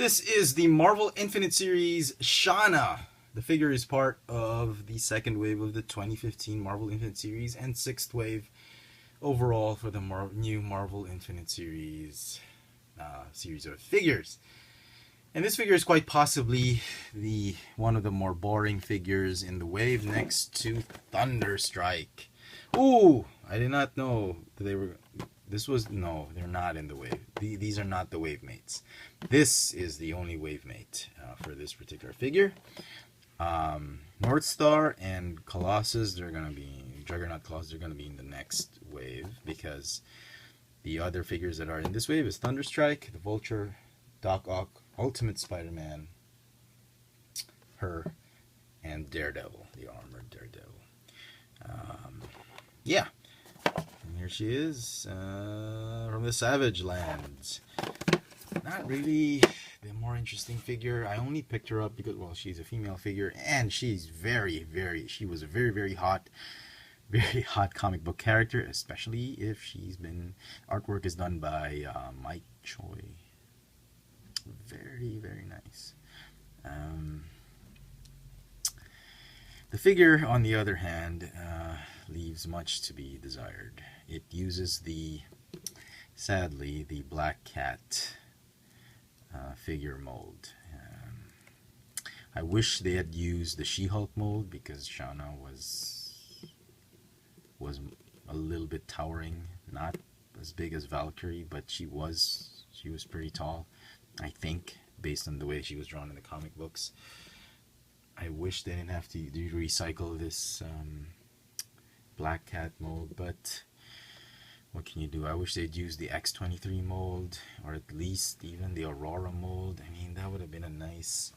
This is the Marvel Infinite Series Shanna. The figure is part of the second wave of the 2015 Marvel Infinite Series and sixth wave overall for the new Marvel Infinite Series series of figures. And this figure is quite possibly one of the more boring figures in the wave, next to Thunderstrike. Ooh, I did not know that they were. No, they're not in the wave. These are not the wave mates. This is the only wave mate for this particular figure. North Star and Colossus, Juggernaut Colossus, they're gonna be in the next wave, because the other figures that are in this wave is Thunderstrike, the Vulture, Doc Ock, Ultimate Spider-Man, her, and Daredevil, the armored Daredevil. Yeah. And here she is, from the Savage Lands. Not really the more interesting figure. I only picked her up because, well, she's a female figure, and she's she was a very hot comic book character, especially if artwork is done by Mike Choi. Very nice. The figure, on the other hand, leaves much to be desired. It uses sadly, the Black Cat figure mold. I wish they had used the She-Hulk mold, because Shanna was a little bit towering, not as big as Valkyrie, but she was pretty tall, I think, based on the way she was drawn in the comic books. I wish they didn't have to recycle this Black Cat mold, but what can you do? I wish they'd used the X-23 mold, or at least even the Aurora mold. I mean, that would have been a nice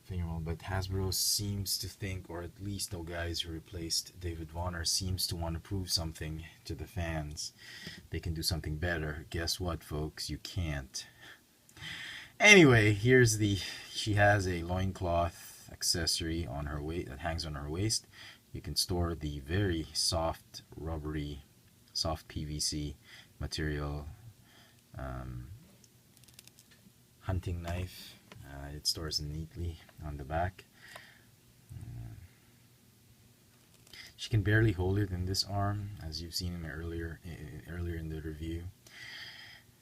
figure mold, but Hasbro seems to think, or at least the guys who replaced David Warner seems to want to prove something to the fans. They can do something better. Guess what, folks? You can't. Anyway, she has a loincloth accessory on her waist that hangs on her waist. You can store the very soft, rubbery, soft PVC material hunting knife. It stores neatly on the back. She can barely hold it in this arm, as you've seen in earlier in the review.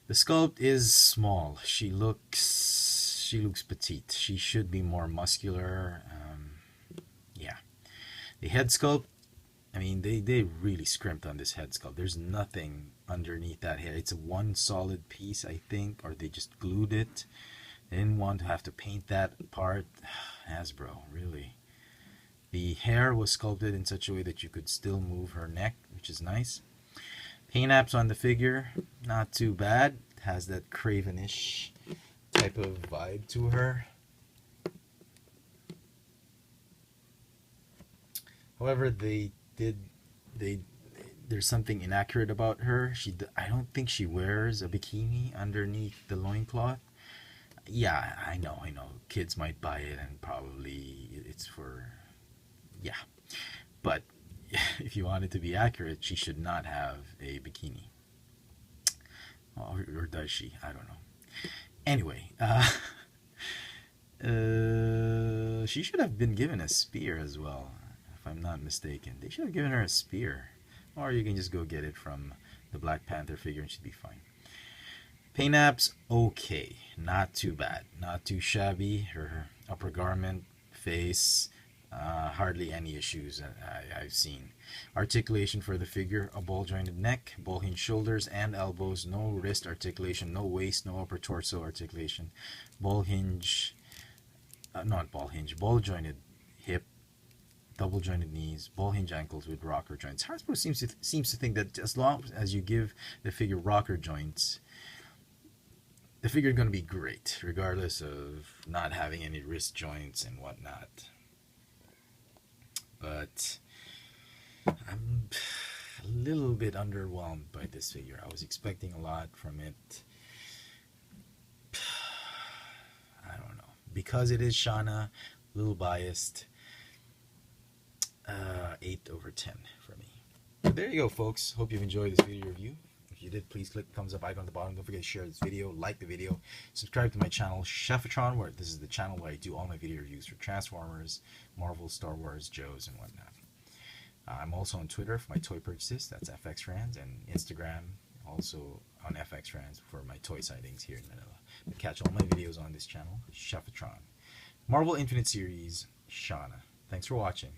The sculpt is small. She looks petite. She should be more muscular. Yeah. The head sculpt, I mean, they really scrimped on this head sculpt. There's nothing underneath that head. It's a one solid piece, I think, or they just glued it. They didn't want to have to paint that part. Hasbro, really. The hair was sculpted in such a way that you could still move her neck, which is nice. Paint apps on the figure, not too bad. It has that Cravenish type of vibe to her. However, there's something inaccurate about her. I don't think she wears a bikini underneath the loincloth. Yeah, I know. Kids might buy it, and probably it's for, yeah. But if you want it to be accurate, she should not have a bikini. Or does she? I don't know. Anyway, she should have been given a spear as well, if I'm not mistaken. They should have given her a spear. Or you can just go get it from the Black Panther figure and she'd be fine. Paint apps, okay. Not too bad. Not too shabby. Her upper garment, face, hardly any issues I've seen. Articulation for the figure, a ball jointed neck, ball hinge shoulders and elbows, no wrist articulation, no waist, no upper torso articulation, ball jointed hip, double jointed knees, ball hinge ankles with rocker joints. Hasbro seems to think that as long as you give the figure rocker joints, the figure is going to be great, regardless of not having any wrist joints and whatnot. But I'm a little bit underwhelmed by this figure. I was expecting a lot from it. I don't know. Because it is Shanna, a little biased. 8/10 for me. So there you go, folks. Hope you've enjoyed this video review. If If you did, please click the thumbs up icon at the bottom. Don't forget to share this video, like the video, subscribe to my channel, Chefatron, where this is the channel where I do all my video reviews for Transformers, Marvel, Star Wars, Joes, and whatnot. I'm also on Twitter for my toy purchases, that's FXFrans, and Instagram, also on FXFrans for my toy sightings here in Manila. But catch all my videos on this channel, Chefatron. Marvel Infinite Series, Shanna. Thanks for watching.